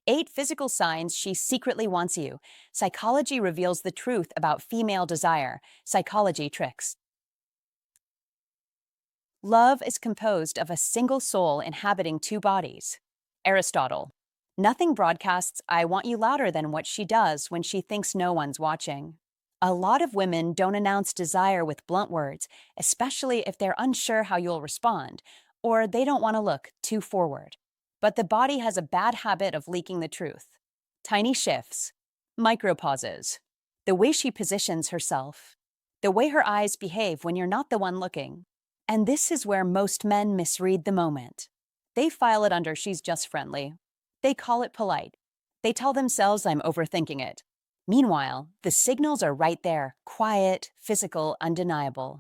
8 physical signs she secretly wants you. Psychology reveals the truth about female desire. Psychology tricks. Love is composed of a single soul inhabiting two bodies. Aristotle. Nothing broadcasts "I want you" louder than what she does when she thinks no one's watching. A lot of women don't announce desire with blunt words, especially if they're unsure how you'll respond, or they don't want to look too forward. But the body has a bad habit of leaking the truth. Tiny shifts, micropauses, the way she positions herself, the way her eyes behave when you're not the one looking. And this is where most men misread the moment. They file it under "she's just friendly." They call it polite. They tell themselves "I'm overthinking it." Meanwhile, the signals are right there, quiet, physical, undeniable.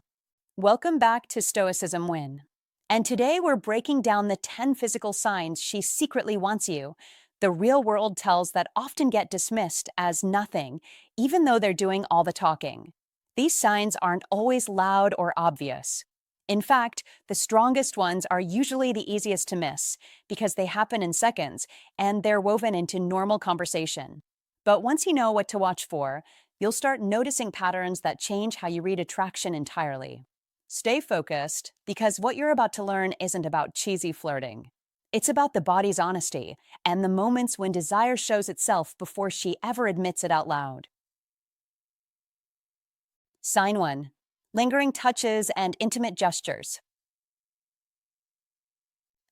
Welcome back to Stoicism Win. And today we're breaking down the 10 physical signs she secretly wants you. The real world tells that often get dismissed as nothing, even though they're doing all the talking. These signs aren't always loud or obvious. In fact, the strongest ones are usually the easiest to miss because they happen in seconds and they're woven into normal conversation. But once you know what to watch for, you'll start noticing patterns that change how you read attraction entirely. Stay focused, because what you're about to learn isn't about cheesy flirting. It's about the body's honesty and the moments when desire shows itself before she ever admits it out loud. Sign 1. Lingering touches and intimate gestures.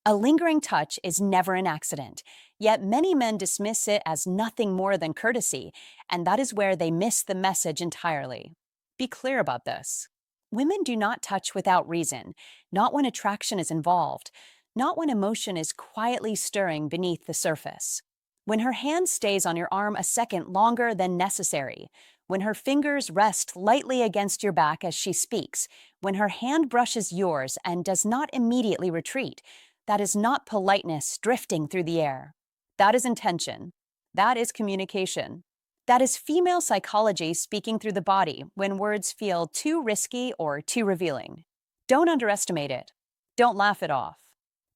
A lingering touch is never an accident, yet many men dismiss it as nothing more than courtesy, and that is where they miss the message entirely. Be clear about this. Women do not touch without reason, not when attraction is involved, not when emotion is quietly stirring beneath the surface. When her hand stays on your arm a second longer than necessary, when her fingers rest lightly against your back as she speaks, when her hand brushes yours and does not immediately retreat, that is not politeness drifting through the air. That is intention. That is communication. That is female psychology speaking through the body when words feel too risky or too revealing. Don't underestimate it. Don't laugh it off.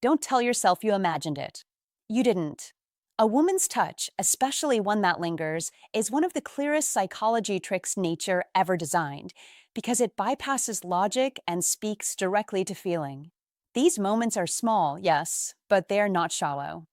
Don't tell yourself you imagined it. You didn't. A woman's touch, especially one that lingers, is one of the clearest psychology tricks nature ever designed because it bypasses logic and speaks directly to feeling. These moments are small, yes, but they are not shallow.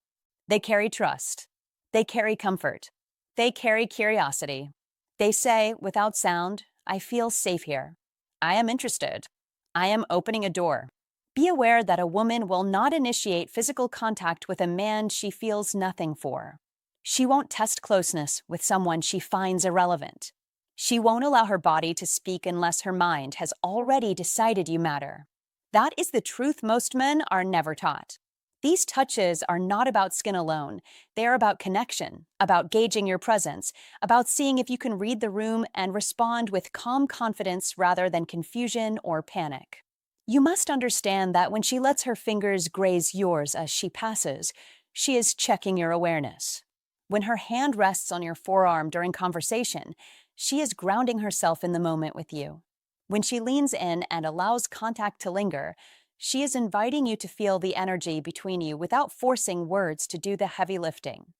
They carry trust. They carry comfort. They carry curiosity. They say, without sound, "I feel safe here. I am interested. I am opening a door." Be aware that a woman will not initiate physical contact with a man she feels nothing for. She won't test closeness with someone she finds irrelevant. She won't allow her body to speak unless her mind has already decided you matter. That is the truth most men are never taught. These touches are not about skin alone. They are about connection, about gauging your presence, about seeing if you can read the room and respond with calm confidence rather than confusion or panic. You must understand that when she lets her fingers graze yours as she passes, she is checking your awareness. When her hand rests on your forearm during conversation, she is grounding herself in the moment with you. When she leans in and allows contact to linger, she is inviting you to feel the energy between you without forcing words to do the heavy lifting.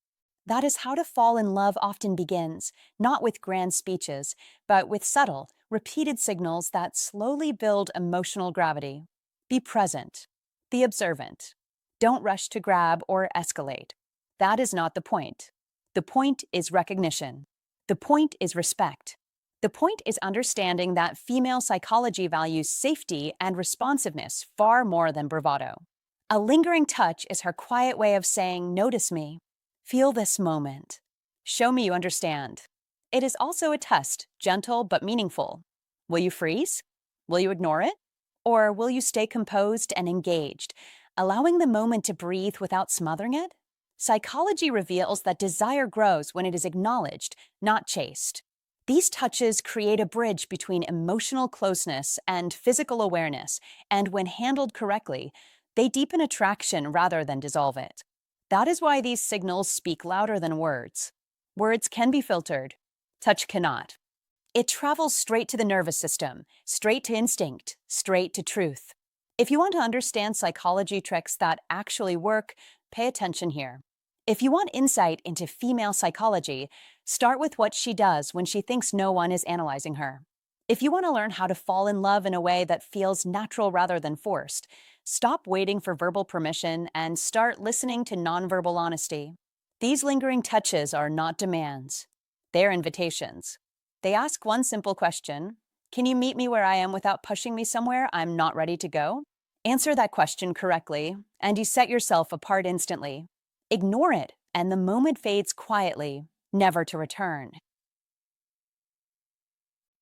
That is how to fall in love often begins, not with grand speeches, but with subtle, repeated signals that slowly build emotional gravity. Be present. Be observant. Don't rush to grab or escalate. That is not the point. The point is recognition. The point is respect. The point is understanding that female psychology values safety and responsiveness far more than bravado. A lingering touch is her quiet way of saying, "Notice me. Feel this moment. Show me you understand." It is also a test, gentle but meaningful. Will you freeze? Will you ignore it? Or will you stay composed and engaged, allowing the moment to breathe without smothering it? Psychology reveals that desire grows when it is acknowledged, not chased. These touches create a bridge between emotional closeness and physical awareness, and when handled correctly, they deepen attraction rather than dissolve it. That is why these signals speak louder than words. Words can be filtered. Touch cannot. It travels straight to the nervous system, straight to instinct, straight to truth. If you want to understand psychology tricks that actually work, pay attention here. If you want insight into female psychology, start with what she does when she thinks no one is analyzing her. If you want to learn how to fall in love in a way that feels natural rather than forced, stop waiting for verbal permission and start listening to nonverbal honesty. These lingering touches are not demands, they're invitations. They ask one simple question: can you meet me where I am without pushing me somewhere I'm not ready to go? Answer that question correctly, and you set yourself apart instantly. Ignore it, and the moment fades quietly, never to return.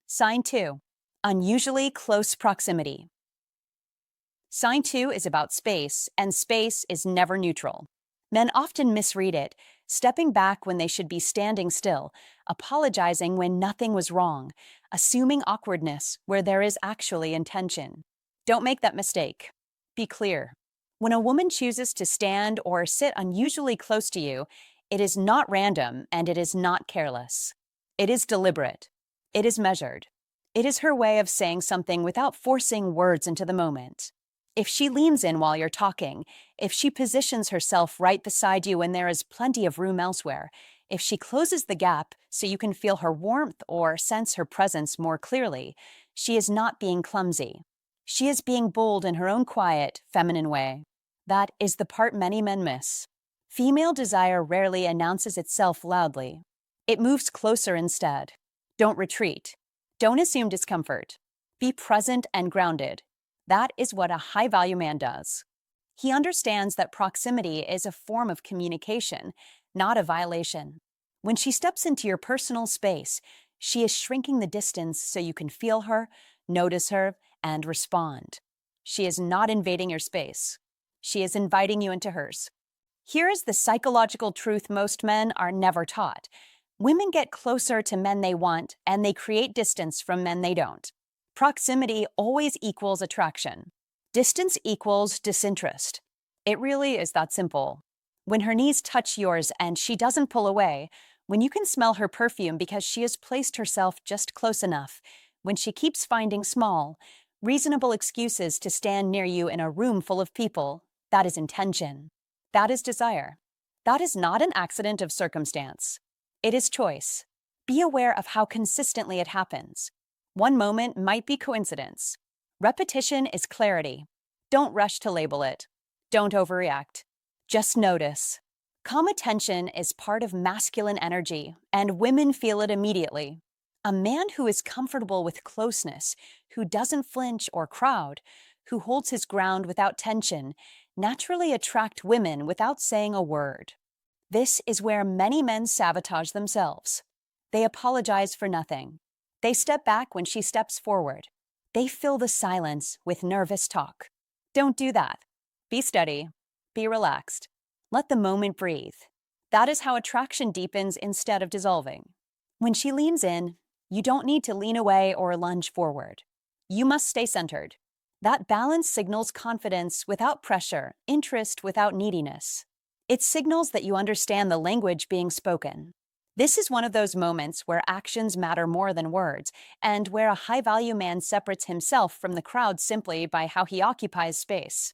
Sign 2. Unusually close proximity. Sign 2 is about space, and space is never neutral. Men often misread it, stepping back when they should be standing still, apologizing when nothing was wrong, assuming awkwardness where there is actually intention. Don't make that mistake. Be clear. When a woman chooses to stand or sit unusually close to you, it is not random and it is not careless. It is deliberate. It is measured. It is her way of saying something without forcing words into the moment. If she leans in while you're talking, if she positions herself right beside you when there is plenty of room elsewhere, if she closes the gap so you can feel her warmth or sense her presence more clearly, she is not being clumsy. She is being bold in her own quiet, feminine way. That is the part many men miss. Female desire rarely announces itself loudly. It moves closer instead. Don't retreat. Don't assume discomfort. Be present and grounded. That is what a high-value man does. He understands that proximity is a form of communication, not a violation. When she steps into your personal space, she is shrinking the distance so you can feel her, notice her, and respond. She is not invading your space. She is inviting you into hers. Here is the psychological truth most men are never taught. Women get closer to men they want, and they create distance from men they don't. Proximity always equals attraction. Distance equals disinterest. It really is that simple. When her knees touch yours and she doesn't pull away, when you can smell her perfume because she has placed herself just close enough, when she keeps finding small, reasonable excuses to stand near you in a room full of people, that is intention. That is desire. That is not an accident of circumstance. It is choice. Be aware of how consistently it happens. One moment might be coincidence. Repetition is clarity. Don't rush to label it. Don't overreact. Just notice. Calm attention is part of masculine energy, and women feel it immediately. A man who is comfortable with closeness, who doesn't flinch or crowd, who holds his ground without tension, naturally attract women without saying a word. This is where many men sabotage themselves. They apologize for nothing. They step back when she steps forward. They fill the silence with nervous talk. Don't do that. Be steady. Be relaxed. Let the moment breathe. That is how attraction deepens instead of dissolving. When she leans in, you don't need to lean away or lunge forward. You must stay centered. That balance signals confidence without pressure, interest without neediness. It signals that you understand the language being spoken. This is one of those moments where actions matter more than words, and where a high-value man separates himself from the crowd simply by how he occupies space.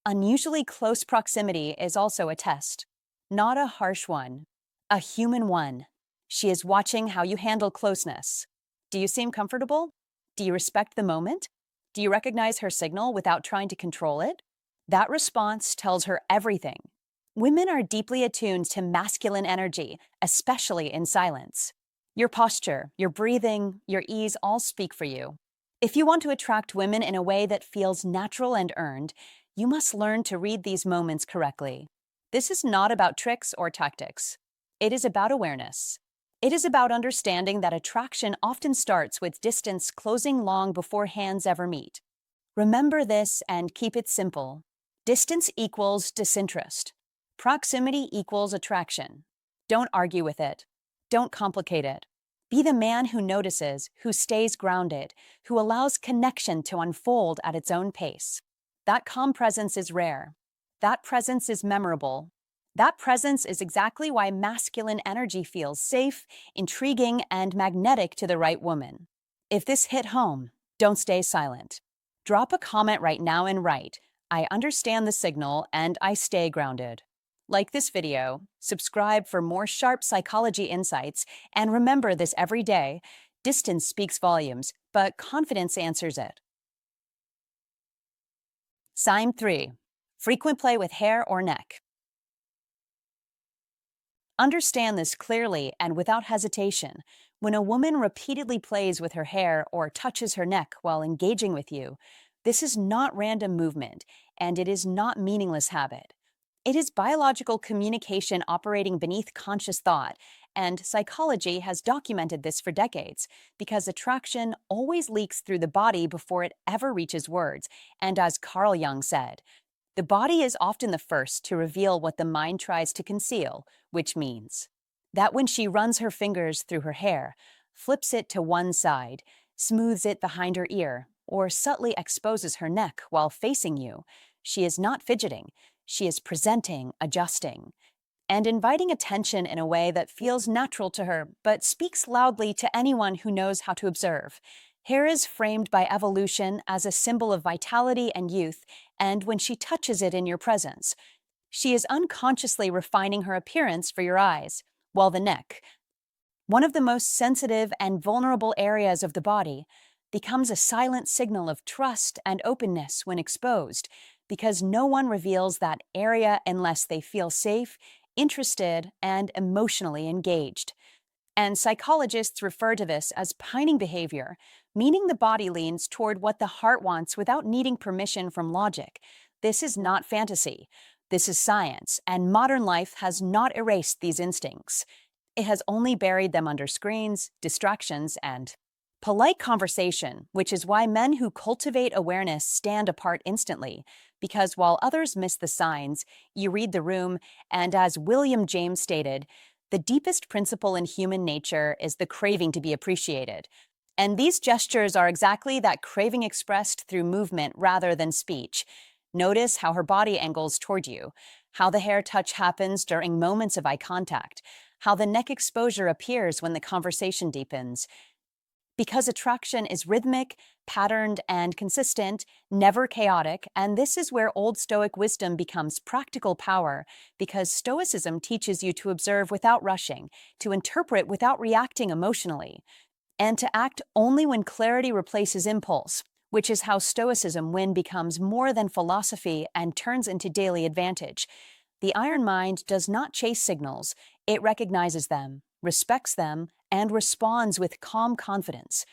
Unusually close proximity is also a test. Not a harsh one, a human one. She is watching how you handle closeness. Do you seem comfortable? Do you respect the moment? Do you recognize her signal without trying to control it? That response tells her everything. Women are deeply attuned to masculine energy, especially in silence. Your posture, your breathing, your ease all speak for you. If you want to attract women in a way that feels natural and earned, you must learn to read these moments correctly. This is not about tricks or tactics. It is about awareness. It is about understanding that attraction often starts with distance closing long before hands ever meet. Remember this and keep it simple. Distance equals disinterest. Proximity equals attraction. Don't argue with it. Don't complicate it. Be the man who notices, who stays grounded, who allows connection to unfold at its own pace. That calm presence is rare. That presence is memorable. That presence is exactly why masculine energy feels safe, intriguing, and magnetic to the right woman. If this hit home, don't stay silent. Drop a comment right now and write, "I understand the signal and I stay grounded." Like this video, subscribe for more sharp psychology insights, and remember this every day: distance speaks volumes, but confidence answers it. Sign 3. Frequent play with hair or neck. Understand this clearly and without hesitation. When a woman repeatedly plays with her hair or touches her neck while engaging with you, this is not random movement, and it is not meaningless habit. It is biological communication operating beneath conscious thought, and psychology has documented this for decades because attraction always leaks through the body before it ever reaches words. And as Carl Jung said, the body is often the first to reveal what the mind tries to conceal, which means that when she runs her fingers through her hair, flips it to one side, smooths it behind her ear, or subtly exposes her neck while facing you, she is not fidgeting, she is presenting, adjusting, and inviting attention in a way that feels natural to her but speaks loudly to anyone who knows how to observe. Hair is framed by evolution as a symbol of vitality and youth, and when she touches it in your presence, she is unconsciously refining her appearance for your eyes, while the neck, one of the most sensitive and vulnerable areas of the body, becomes a silent signal of trust and openness when exposed, because no one reveals that area unless they feel safe, interested, and emotionally engaged. And psychologists refer to this as pining behavior, meaning the body leans toward what the heart wants without needing permission from logic. This is not fantasy. This is science, and modern life has not erased these instincts. It has only buried them under screens, distractions, and polite conversation, which is why men who cultivate awareness stand apart instantly, because while others miss the signs, you read the room, and as William James stated, the deepest principle in human nature is the craving to be appreciated. And these gestures are exactly that craving expressed through movement rather than speech. Notice how her body angles toward you, how the hair touch happens during moments of eye contact, how the neck exposure appears when the conversation deepens. Because attraction is rhythmic, patterned, and consistent, never chaotic, and this is where Old Stoic wisdom becomes practical power, because Stoicism teaches you to observe without rushing, to interpret without reacting emotionally, and to act only when clarity replaces impulse, which is how Stoicism win becomes more than philosophy and turns into daily advantage. The iron mind does not chase signals, it recognizes them, respects them, and responds with calm confidence.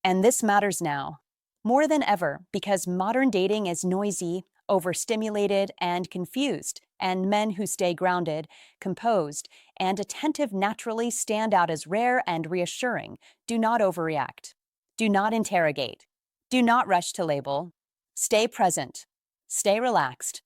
And this matters now, more than ever, because modern dating is noisy, overstimulated, and confused, and men who stay grounded, composed, and attentive naturally stand out as rare and reassuring. Do not overreact. Do not interrogate. Do not rush to label. Stay present. Stay relaxed.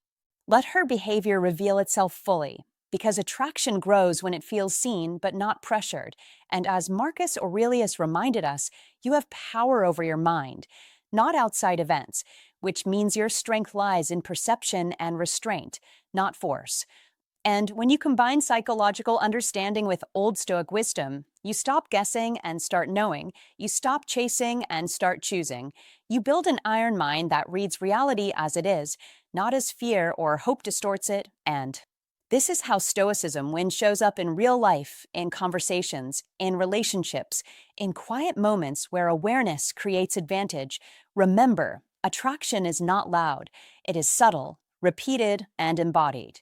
Let her behavior reveal itself fully, because attraction grows when it feels seen but not pressured. And as Marcus Aurelius reminded us, you have power over your mind, not outside events, which means your strength lies in perception and restraint, not force. And when you combine psychological understanding with Old Stoic wisdom, you stop guessing and start knowing. You stop chasing and start choosing. You build an iron mind that reads reality as it is, not as fear or hope distorts it. And this is how Stoicism, when shows up in real life, in conversations, in relationships, in quiet moments where awareness creates advantage. Remember, attraction is not loud. It is subtle, repeated, and embodied.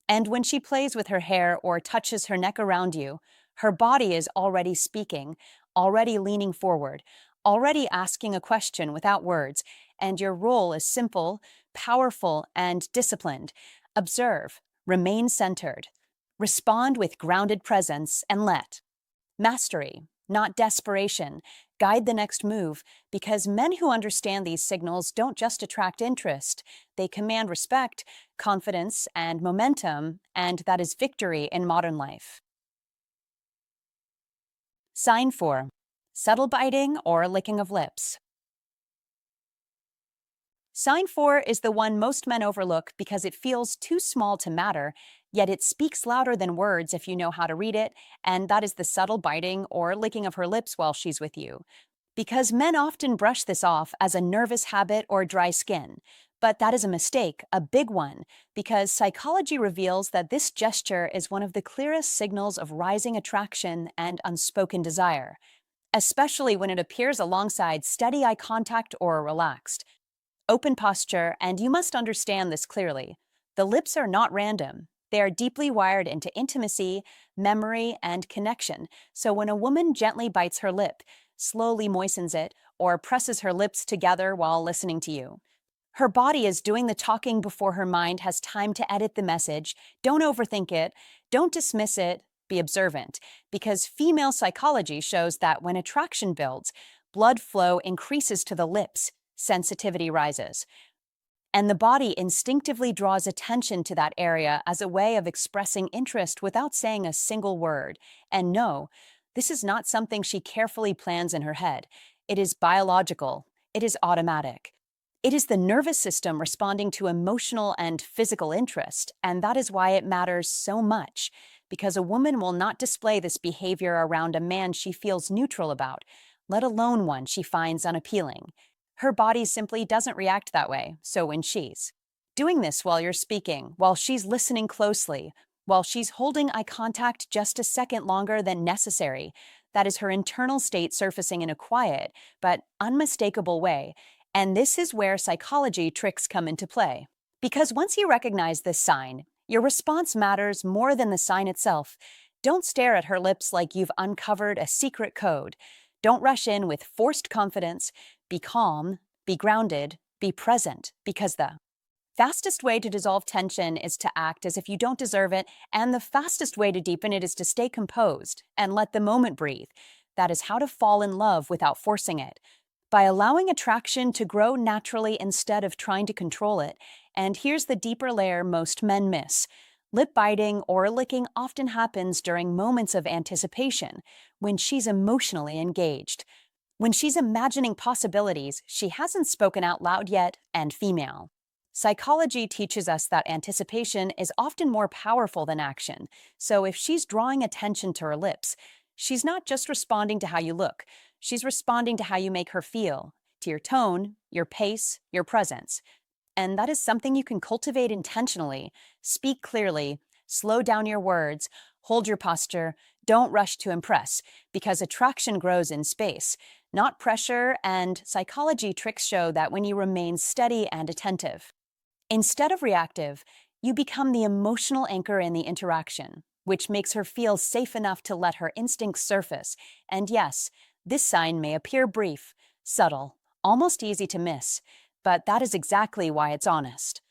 And when she plays with her hair or touches her neck around you, her body is already speaking, already leaning forward, already asking a question without words, and your role is simple, powerful, and disciplined. Observe, remain centered, respond with grounded presence, and let mastery, not desperation, guide the next move, because men who understand these signals don't just attract interest, they command respect, confidence, and momentum, and that is victory in modern life. Sign 4. Subtle biting or licking of lips. Sign 4 is the one most men overlook because it feels too small to matter, yet it speaks louder than words if you know how to read it, and that is the subtle biting or licking of her lips while she's with you. Because men often brush this off as a nervous habit or dry skin, But that is a mistake, a big one, because psychology reveals that this gesture is one of the clearest signals of rising attraction and unspoken desire, especially when it appears alongside steady eye contact or a relaxed, open posture, and you must understand this clearly. The lips are not random. They are deeply wired into intimacy, memory, and connection. So when a woman gently bites her lip, slowly moistens it, or presses her lips together while listening to you, her body is doing the talking before her mind has time to edit the message. Don't overthink it. Don't dismiss it. Be observant. Because female psychology shows that when attraction builds, blood flow increases to the lips, sensitivity rises, and the body instinctively draws attention to that area as a way of expressing interest without saying a single word. And no, this is not something she carefully plans in her head. It is biological. It is automatic. It is the nervous system responding to emotional and physical interest, and that is why it matters so much, because a woman will not display this behavior around a man she feels neutral about, let alone one she finds unappealing. Her body simply doesn't react that way, so when she's doing this while you're speaking, while she's listening closely, while she's holding eye contact just a second longer than necessary, that is her internal state surfacing in a quiet but unmistakable way. And this is where psychology tricks come into play. Because once you recognize this sign, your response matters more than the sign itself. Don't stare at her lips like you've uncovered a secret code. Don't rush in with forced confidence. Be calm, be grounded, be present, because the fastest way to dissolve tension is to act as if you don't deserve it, and the fastest way to deepen it is to stay composed and let the moment breathe. That is how to fall in love without forcing it, by allowing attraction to grow naturally instead of trying to control it. And here's the deeper layer most men miss. Lip biting or licking often happens during moments of anticipation, when she's emotionally engaged, when she's imagining possibilities she hasn't spoken out loud yet, and female psychology teaches us that anticipation is often more powerful than action. So if she's drawing attention to her lips, she's not just responding to how you look, she's responding to how you make her feel, to your tone, your pace, your presence. And that is something you can cultivate intentionally. Speak clearly, slow down your words, hold your posture, don't rush to impress, because attraction grows in space, not pressure, and psychology tricks show that when you remain steady and attentive, instead of reactive, you become the emotional anchor in the interaction, which makes her feel safe enough to let her instincts surface. And yes, this sign may appear brief, subtle, almost easy to miss, but that is exactly why it's honest.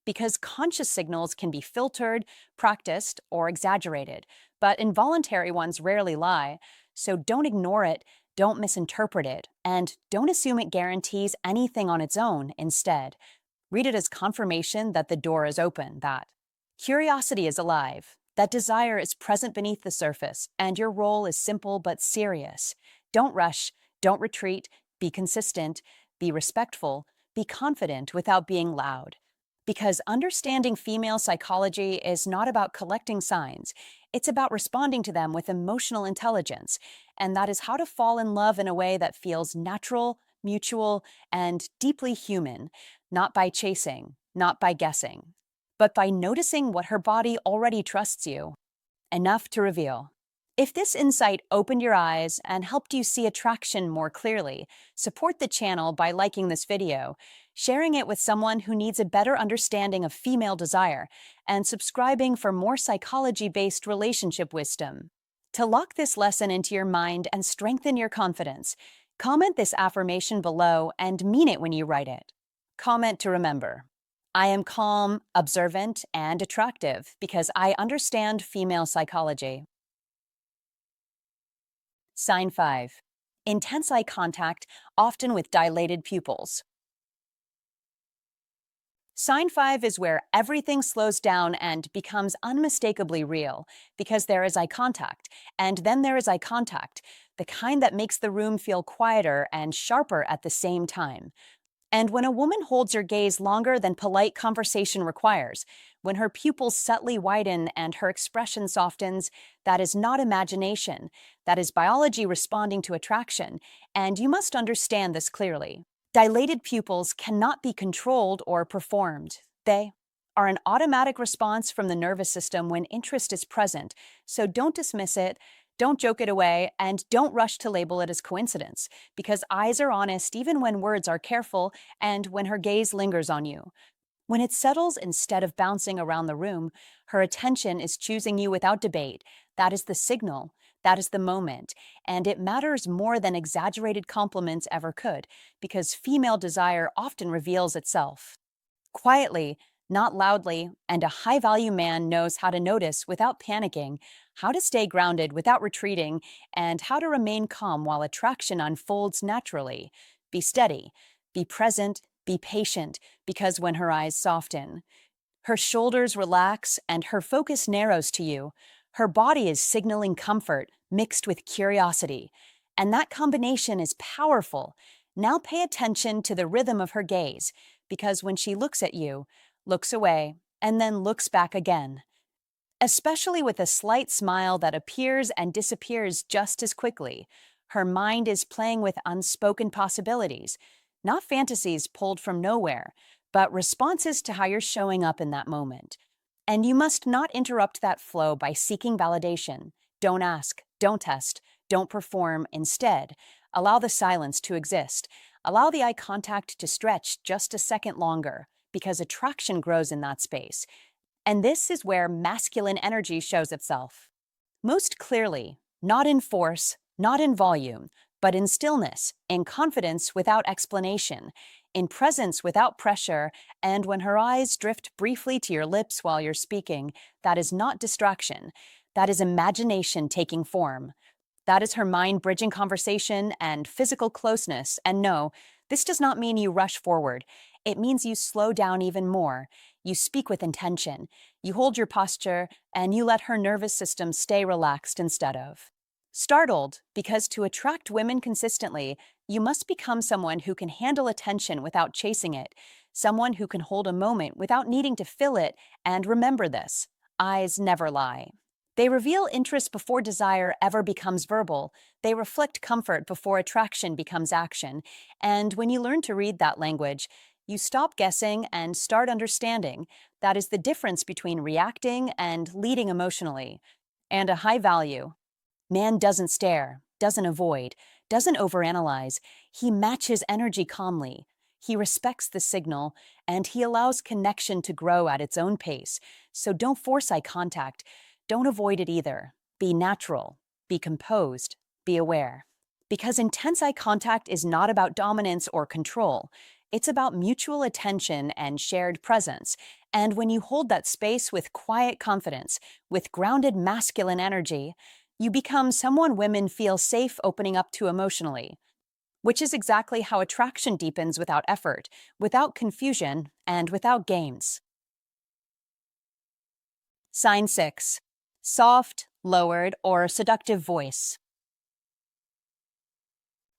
Because conscious signals can be filtered, practiced, or exaggerated, but involuntary ones rarely lie. So don't ignore it, don't misinterpret it, and don't assume it guarantees anything on its own. Instead, read it as confirmation that the door is open, that curiosity is alive, that desire is present beneath the surface, and your role is simple but serious. Don't rush, don't retreat, be consistent, be respectful, be confident without being loud. Because understanding female psychology is not about collecting signs, it's about responding to them with emotional intelligence, and that is how to fall in love in a way that feels natural, mutual, and deeply human, not by chasing, not by guessing, but by noticing what her body already trusts you. Enough to reveal. If this insight opened your eyes and helped you see attraction more clearly, support the channel by liking this video, sharing it with someone who needs a better understanding of female desire, and subscribing for more psychology-based relationship wisdom. To lock this lesson into your mind and strengthen your confidence, comment this affirmation below and mean it when you write it. Comment to remember. I am calm, observant, and attractive because I understand female psychology. Sign 5. Intense eye contact, often with dilated pupils. Sign 5 is where everything slows down and becomes unmistakably real because there is eye contact, and then there is eye contact, the kind that makes the room feel quieter and sharper at the same time. And when a woman holds your gaze longer than polite conversation requires, when her pupils subtly widen and her expression softens, that is not imagination, that is biology responding to attraction, and you must understand this clearly. Dilated pupils cannot be controlled or performed. They are an automatic response from the nervous system when interest is present, so don't dismiss it, don't joke it away, and don't rush to label it as coincidence, because eyes are honest even when words are careful and when her gaze lingers on you. When it settles instead of bouncing around the room, her attention is choosing you without debate. That is the signal. That is the moment. And it matters more than exaggerated compliments ever could, because female desire often reveals itself. Quietly, not loudly, and a high value man knows how to notice without panicking, how to stay grounded without retreating, and how to remain calm while attraction unfolds naturally. Be steady, be present, be patient, because when her eyes soften, her shoulders relax and her focus narrows to you, her body is signaling comfort mixed with curiosity. And that combination is powerful. Now pay attention to the rhythm of her gaze, because when she looks at you, looks away, and then looks back again, especially with a slight smile that appears and disappears just as quickly, her mind is playing with unspoken possibilities, not fantasies pulled from nowhere, but responses to how you're showing up in that moment. And you must not interrupt that flow by seeking validation. Don't ask, don't test, don't perform. Instead, allow the silence to exist. Allow the eye contact to stretch just a second longer, because attraction grows in that space. And this is where masculine energy shows itself. Most clearly, not in force, not in volume, but in stillness, in confidence without explanation, in presence without pressure, and when her eyes drift briefly to your lips while you're speaking, that is not distraction. That is imagination taking form. That is her mind bridging conversation and physical closeness. And no, this does not mean you rush forward. It means you slow down even more. You speak with intention. You hold your posture, and you let her nervous system stay relaxed instead of startled, because to attract women consistently, you must become someone who can handle attention without chasing it, someone who can hold a moment without needing to fill it. And remember this: eyes never lie. They reveal interest before desire ever becomes verbal. They reflect comfort before attraction becomes action. And when you learn to read that language, you stop guessing and start understanding. That is the difference between reacting and leading emotionally. And a high value man doesn't stare, doesn't avoid, doesn't overanalyze. He matches energy calmly. He respects the signal, and he allows connection to grow at its own pace. So don't force eye contact. Don't avoid it either. Be natural, be composed, be aware. Because intense eye contact is not about dominance or control. It's about mutual attention and shared presence. And when you hold that space with quiet confidence, with grounded masculine energy, you become someone women feel safe opening up to emotionally, which is exactly how attraction deepens without effort, without confusion, and without games. Sign 6. Soft, lowered, or seductive voice.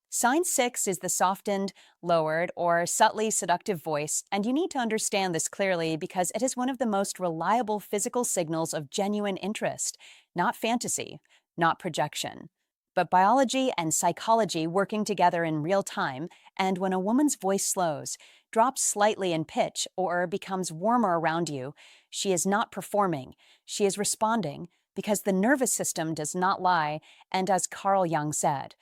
Sign 6 is the softened, lowered, or subtly seductive voice, and you need to understand this clearly because it is one of the most reliable physical signals of genuine interest, not fantasy, not projection, but biology and psychology working together in real time. And when a woman's voice slows, drops slightly in pitch, or becomes warmer around you, she is not performing, she is responding, because the nervous system does not lie, and as Carl Jung said,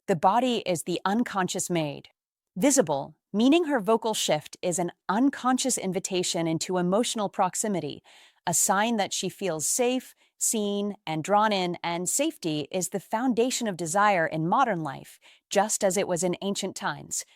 the body is the unconscious maid. Visible, meaning her vocal shift is an unconscious invitation into emotional proximity, a sign that she feels safe, seen, and drawn in, and safety is the foundation of desire in modern life, just as it was in ancient times.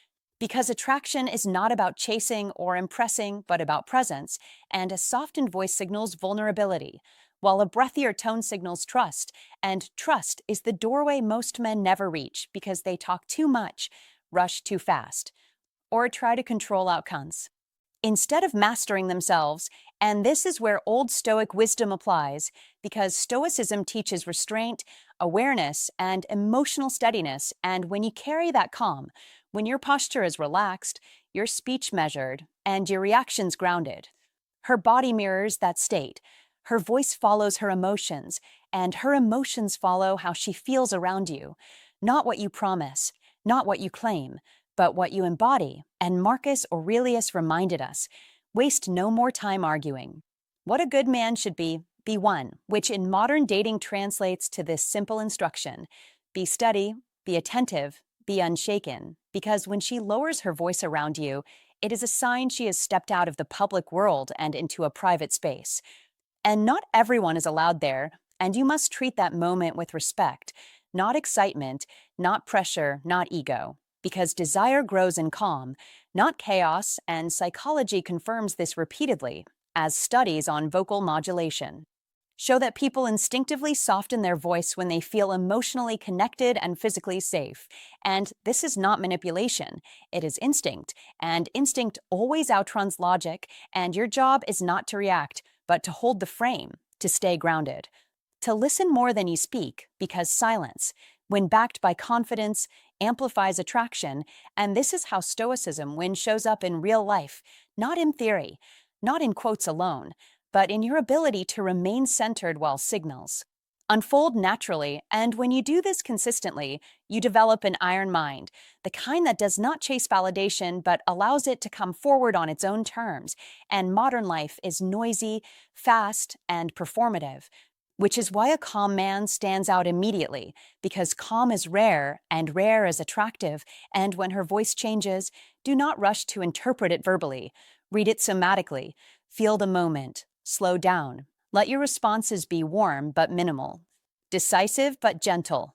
Because attraction is not about chasing or impressing, but about presence, and a softened voice signals vulnerability, while a breathier tone signals trust, and trust is the doorway most men never reach because they talk too much, rush too fast, or try to control outcomes instead of mastering themselves. And this is where Old Stoic wisdom applies, because Stoicism teaches restraint, awareness, and emotional steadiness. And when you carry that calm, when your posture is relaxed, your speech measured, and your reactions grounded, her body mirrors that state. Her voice follows her emotions, and her emotions follow how she feels around you. Not what you promise, not what you claim, but what you embody, and Marcus Aurelius reminded us, waste no more time arguing. What a good man should be one, which in modern dating translates to this simple instruction: be steady, be attentive, be unshaken, because when she lowers her voice around you, it is a sign she has stepped out of the public world and into a private space. And not everyone is allowed there, and you must treat that moment with respect, not excitement, not pressure, not ego. Because desire grows in calm, not chaos, and psychology confirms this repeatedly, as studies on vocal modulation show that people instinctively soften their voice when they feel emotionally connected and physically safe. And this is not manipulation, it is instinct. And instinct always outruns logic, and your job is not to react, but to hold the frame, to stay grounded. To listen more than you speak, because silence, when backed by confidence, amplifies attraction, and this is how Stoicism shows up in real life, not in theory, not in quotes alone, but in your ability to remain centered while signals unfold naturally. And when you do this consistently, you develop an iron mind, the kind that does not chase validation but allows it to come forward on its own terms. And modern life is noisy, fast, and performative, which is why a calm man stands out immediately, because calm is rare and rare is attractive. And when her voice changes, do not rush to interpret it verbally. Read it somatically. Feel the moment. Slow down. Let your responses be warm but minimal, decisive but gentle.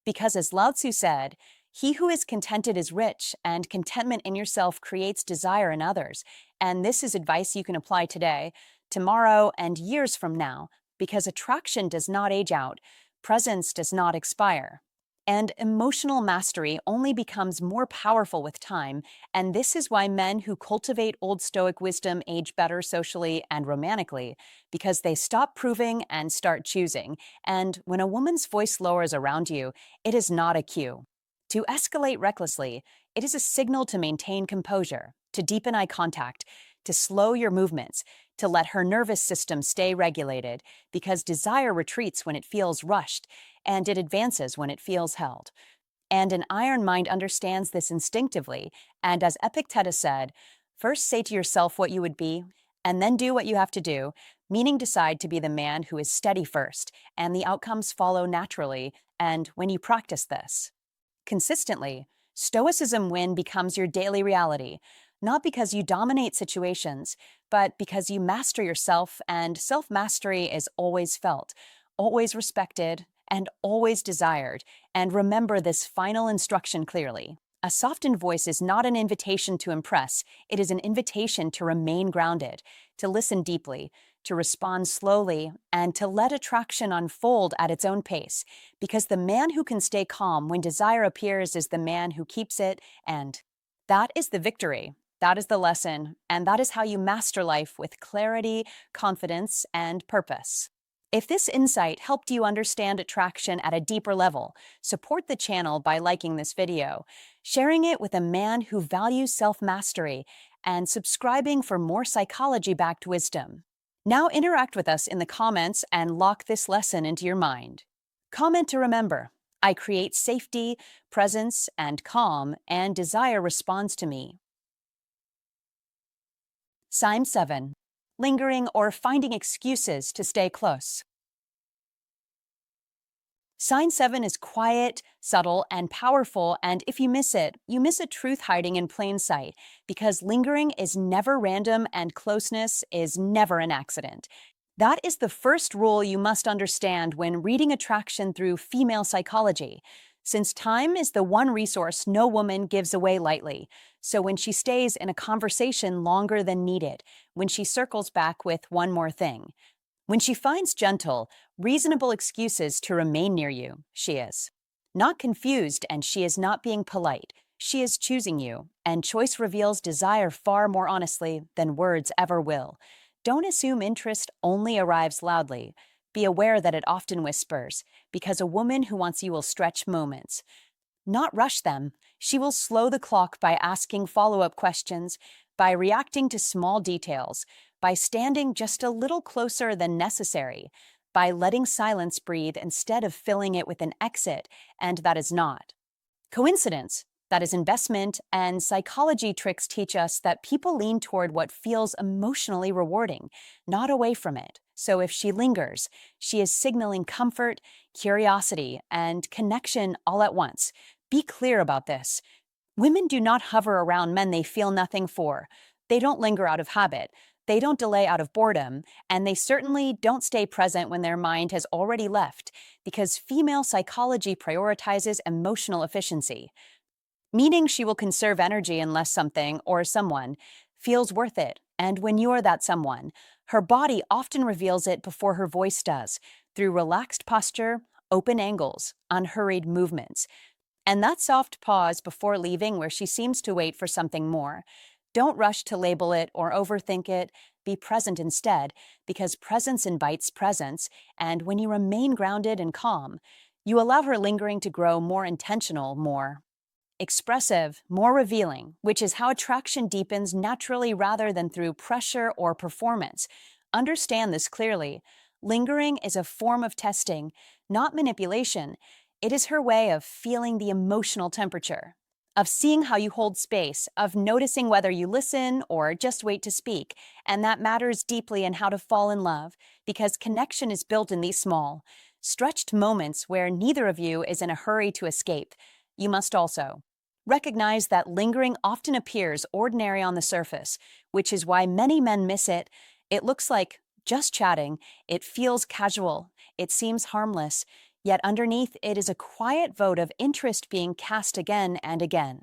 Because as Lao Tzu said, he who is contented is rich, and contentment in yourself creates desire in others. And this is advice you can apply today, tomorrow, and years from now, because attraction does not age out, presence does not expire. And emotional mastery only becomes more powerful with time, and this is why men who cultivate Old Stoic wisdom age better socially and romantically, because they stop proving and start choosing. And when a woman's voice lowers around you, it is not a cue to escalate recklessly. It is a signal to maintain composure, to deepen eye contact, to slow your movements, to let her nervous system stay regulated, because desire retreats when it feels rushed, and it advances when it feels held. And an iron mind understands this instinctively, and as Epictetus said, first say to yourself what you would be, and then do what you have to do, meaning decide to be the man who is steady first, and the outcomes follow naturally. And when you practice this consistently, Stoicism becomes your daily reality, not because you dominate situations, but because you master yourself, and self-mastery is always felt, always respected, and always desired. And remember this final instruction clearly. A softened voice is not an invitation to impress, it is an invitation to remain grounded, to listen deeply, to respond slowly, and to let attraction unfold at its own pace. Because the man who can stay calm when desire appears is the man who keeps it, and that is the victory. That is the lesson, and that is how you master life with clarity, confidence, and purpose. If this insight helped you understand attraction at a deeper level, support the channel by liking this video, sharing it with a man who values self-mastery, and subscribing for more psychology-backed wisdom. Now interact with us in the comments and lock this lesson into your mind. Comment to remember: I create safety, presence, and calm, and desire responds to me. Sign 7. Lingering or finding excuses to stay close. Sign 7 is quiet, subtle, and powerful, and if you miss it, you miss a truth hiding in plain sight, because lingering is never random and closeness is never an accident. That is the first rule you must understand when reading attraction through female psychology, since time is the one resource no woman gives away lightly. So when she stays in a conversation longer than needed, when she circles back with one more thing, when she finds gentle, reasonable excuses to remain near you, she is not confused, and she is not being polite. She is choosing you, and choice reveals desire far more honestly than words ever will. Don't assume interest only arrives loudly. Be aware that it often whispers, because a woman who wants you will stretch moments, not rush them. She will slow the clock by asking follow-up questions, by reacting to small details, by standing just a little closer than necessary, by letting silence breathe instead of filling it with an exit, and that is not coincidence. That is investment, and psychology tricks teach us that people lean toward what feels emotionally rewarding, not away from it. So if she lingers, she is signaling comfort, curiosity, and connection all at once. Be clear about this. Women do not hover around men they feel nothing for. They don't linger out of habit. They don't delay out of boredom, and they certainly don't stay present when their mind has already left, because female psychology prioritizes emotional efficiency, meaning she will conserve energy unless something or someone feels worth it. And when you are that someone, her body often reveals it before her voice does, through relaxed posture, open angles, unhurried movements. And that soft pause before leaving where she seems to wait for something more. Don't rush to label it or overthink it. Be present instead, because presence invites presence, and when you remain grounded and calm, you allow her lingering to grow more intentional, more expressive, more revealing, which is how attraction deepens naturally rather than through pressure or performance. Understand this clearly. Lingering is a form of testing, not manipulation. It is her way of feeling the emotional temperature, of seeing how you hold space, of noticing whether you listen or just wait to speak. And that matters deeply in how to fall in love, because connection is built in these small, stretched moments where neither of you is in a hurry to escape. You must also recognize that lingering often appears ordinary on the surface, which is why many men miss it. It looks like just chatting, it feels casual, it seems harmless, yet underneath it is a quiet vote of interest being cast again and again.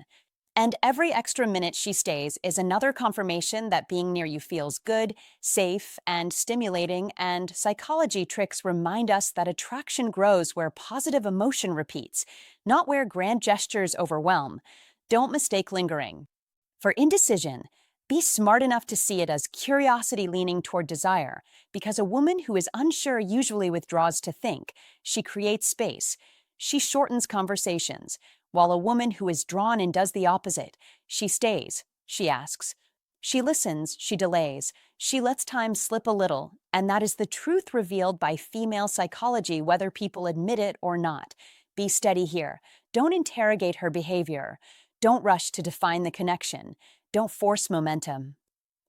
And every extra minute she stays is another confirmation that being near you feels good, safe, and stimulating, and psychology tricks remind us that attraction grows where positive emotion repeats, not where grand gestures overwhelm. Don't mistake lingering for indecision. Be smart enough to see it as curiosity leaning toward desire, because a woman who is unsure usually withdraws to think. She creates space. She shortens conversations, while a woman who is drawn and does the opposite. She stays, she asks. She listens, she delays, she lets time slip a little, and that is the truth revealed by female psychology, whether people admit it or not. Be steady here. Don't interrogate her behavior. Don't rush to define the connection. Don't force momentum.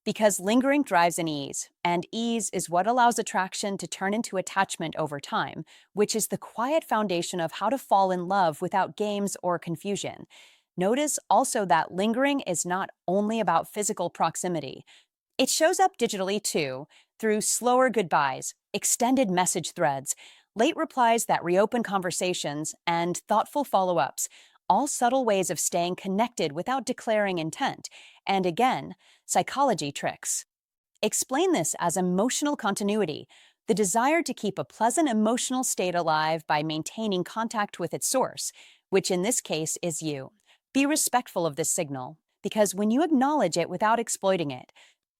Because lingering thrives in ease, and ease is what allows attraction to turn into attachment over time, which is the quiet foundation of how to fall in love without games or confusion. Notice also that lingering is not only about physical proximity. It shows up digitally too, through slower goodbyes, extended message threads, late replies that reopen conversations, and thoughtful follow-ups, all subtle ways of staying connected without declaring intent. And again, psychology tricks explain this as emotional continuity, the desire to keep a pleasant emotional state alive by maintaining contact with its source, which in this case is you. Be respectful of this signal, because when you acknowledge it without exploiting it,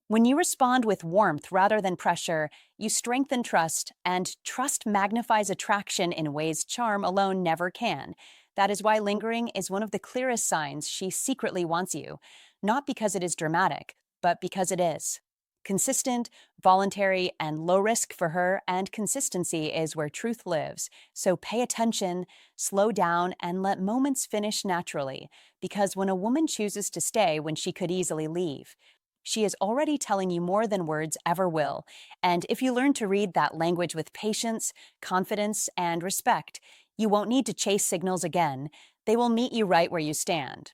when you respond with warmth rather than pressure, you strengthen trust, and trust magnifies attraction in ways charm alone never can. That is why lingering is one of the clearest signs she secretly wants you, not because it is dramatic, but because it is consistent, voluntary, and low risk for her, and consistency is where truth lives. So pay attention, slow down, and let moments finish naturally, because when a woman chooses to stay when she could easily leave, she is already telling you more than words ever will. And if you learn to read that language with patience, confidence, and respect, you won't need to chase signals again. They will meet you right where you stand.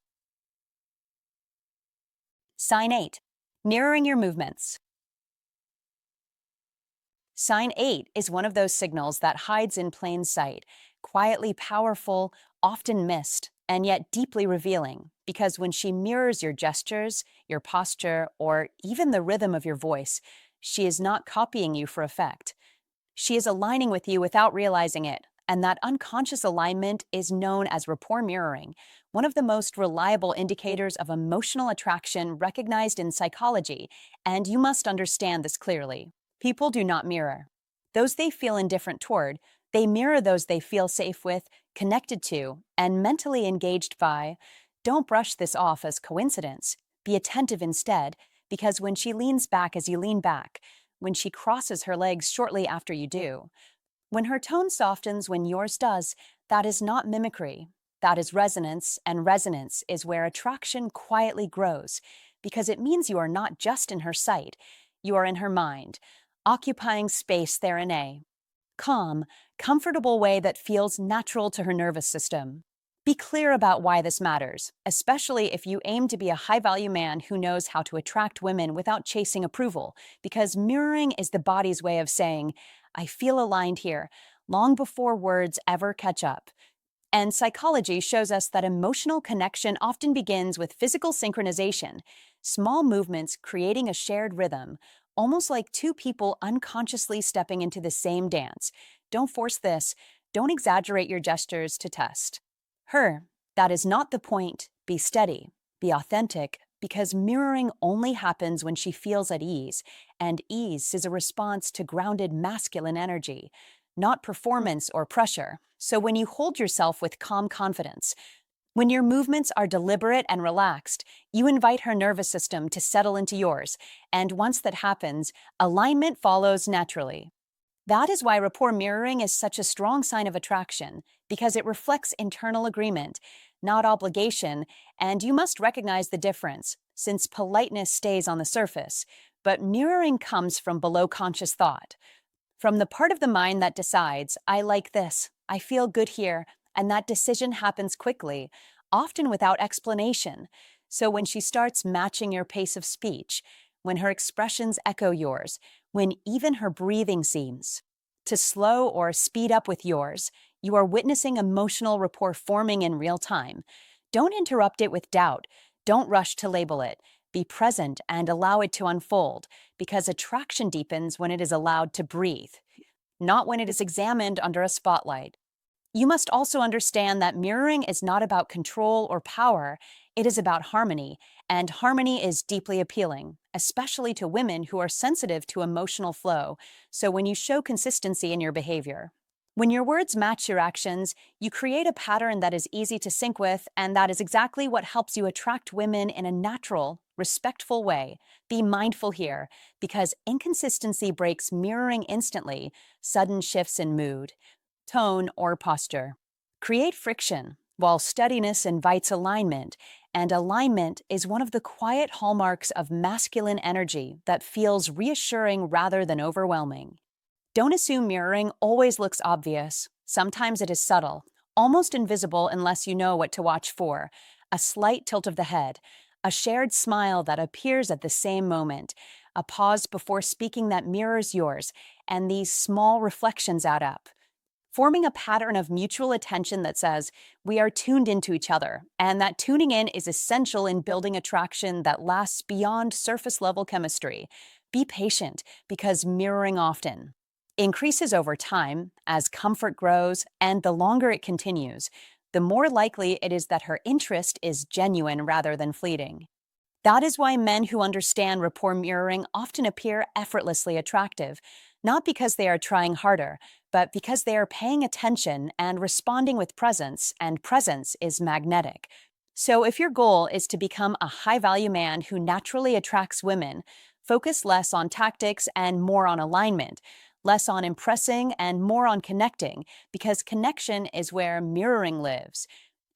Sign 8. Mirroring your movements. Sign 8 is one of those signals that hides in plain sight, quietly powerful, often missed, and yet deeply revealing, because when she mirrors your gestures, your posture, or even the rhythm of your voice, she is not copying you for effect. She is aligning with you without realizing it, and that unconscious alignment is known as rapport mirroring, one of the most reliable indicators of emotional attraction recognized in psychology, and you must understand this clearly. People do not mirror those they feel indifferent toward. They mirror those they feel safe with, connected to, and mentally engaged by. Don't brush this off as coincidence. Be attentive instead, because when she leans back as you lean back, when she crosses her legs shortly after you do, when her tone softens when yours does, that is not mimicry. That is resonance, and resonance is where attraction quietly grows, because it means you are not just in her sight, you are in her mind, occupying space there in a calm, comfortable way that feels natural to her nervous system. Be clear about why this matters, especially if you aim to be a high value man who knows how to attract women without chasing approval, because mirroring is the body's way of saying, I feel aligned here, long before words ever catch up. And psychology shows us that emotional connection often begins with physical synchronization, small movements creating a shared rhythm, almost like two people unconsciously stepping into the same dance. Don't force this. Don't exaggerate your gestures to test her. That is not the point. Be steady. Be authentic, because mirroring only happens when she feels at ease, and ease is a response to grounded masculine energy, not performance or pressure. So when you hold yourself with calm confidence, when your movements are deliberate and relaxed, you invite her nervous system to settle into yours, and once that happens, alignment follows naturally. That is why rapport mirroring is such a strong sign of attraction, because it reflects internal agreement, not obligation, and you must recognize the difference, since politeness stays on the surface, but mirroring comes from below conscious thought. From the part of the mind that decides, I like this, I feel good here, and that decision happens quickly, often without explanation. So when she starts matching your pace of speech, when her expressions echo yours, when even her breathing seems to slow or speed up with yours, you are witnessing emotional rapport forming in real time. Don't interrupt it with doubt. Don't rush to label it. Be present and allow it to unfold, because attraction deepens when it is allowed to breathe, not when it is examined under a spotlight. You must also understand that mirroring is not about control or power, it is about harmony, and harmony is deeply appealing, especially to women who are sensitive to emotional flow. So when you show consistency in your behavior, when your words match your actions, you create a pattern that is easy to sync with, and that is exactly what helps you attract women in a natural, respectful way. Be mindful here, because inconsistency breaks mirroring instantly, sudden shifts in mood, tone, or posture create friction, while steadiness invites alignment, and alignment is one of the quiet hallmarks of masculine energy that feels reassuring rather than overwhelming. Don't assume mirroring always looks obvious. Sometimes it is subtle, almost invisible unless you know what to watch for. A slight tilt of the head, a shared smile that appears at the same moment, a pause before speaking that mirrors yours, and these small reflections add up, forming a pattern of mutual attention that says we are tuned into each other, and that tuning in is essential in building attraction that lasts beyond surface level chemistry. Be patient, because mirroring often increases over time as comfort grows, and the longer it continues, the more likely it is that her interest is genuine rather than fleeting. That is why men who understand rapport mirroring often appear effortlessly attractive, not because they are trying harder, but because they are paying attention and responding with presence, and presence is magnetic. So if your goal is to become a high-value man who naturally attracts women, focus less on tactics and more on alignment, less on impressing and more on connecting, because connection is where mirroring lives.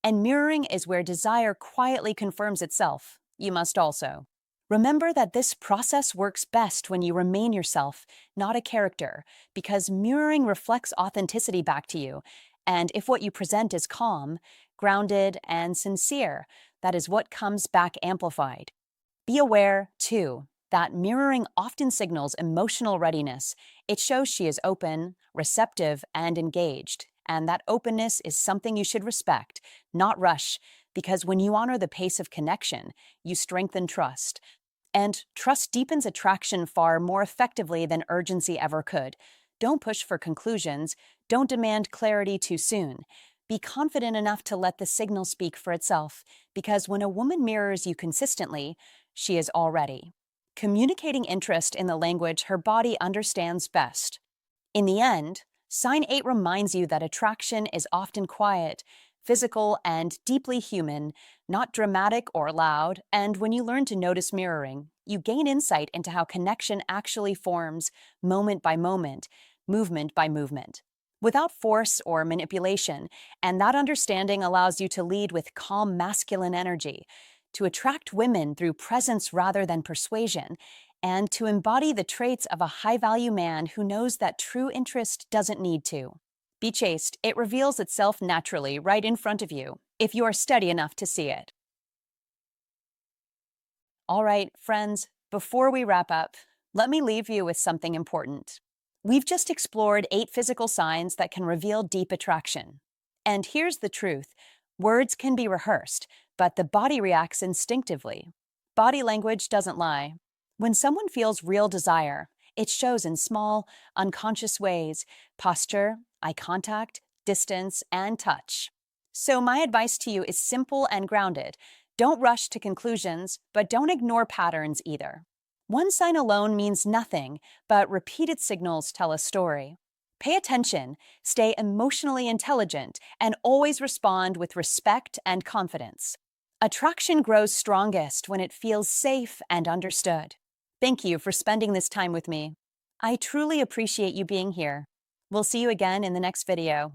And mirroring is where desire quietly confirms itself. You must also remember that this process works best when you remain yourself, not a character, because mirroring reflects authenticity back to you. And if what you present is calm, grounded, and sincere, that is what comes back amplified. Be aware, too, that mirroring often signals emotional readiness. It shows she is open, receptive, and engaged. And that openness is something you should respect, not rush, because when you honor the pace of connection, you strengthen trust. And trust deepens attraction far more effectively than urgency ever could. Don't push for conclusions. Don't demand clarity too soon. Be confident enough to let the signal speak for itself, because when a woman mirrors you consistently, she is already communicating interest in the language her body understands best. In the end, Sign 8 reminds you that attraction is often quiet, physical, and deeply human, not dramatic or loud, and when you learn to notice mirroring, you gain insight into how connection actually forms moment by moment, movement by movement. without force or manipulation, and that understanding allows you to lead with calm masculine energy, to attract women through presence rather than persuasion, and to embody the traits of a high value man who knows that true interest doesn't need to be chaste. It reveals itself naturally right in front of you, if you are steady enough to see it. All right, friends, before we wrap up, let me leave you with something important. We've just explored 8 physical signs that can reveal deep attraction. And here's the truth: words can be rehearsed, but the body reacts instinctively. Body language doesn't lie. When someone feels real desire, it shows in small, unconscious ways: posture, eye contact, distance, and touch. So, my advice to you is simple and grounded. Don't rush to conclusions, but don't ignore patterns either. One sign alone means nothing, but repeated signals tell a story. Pay attention, stay emotionally intelligent, and always respond with respect and confidence. Attraction grows strongest when it feels safe and understood. Thank you for spending this time with me. I truly appreciate you being here. We'll see you again in the next video.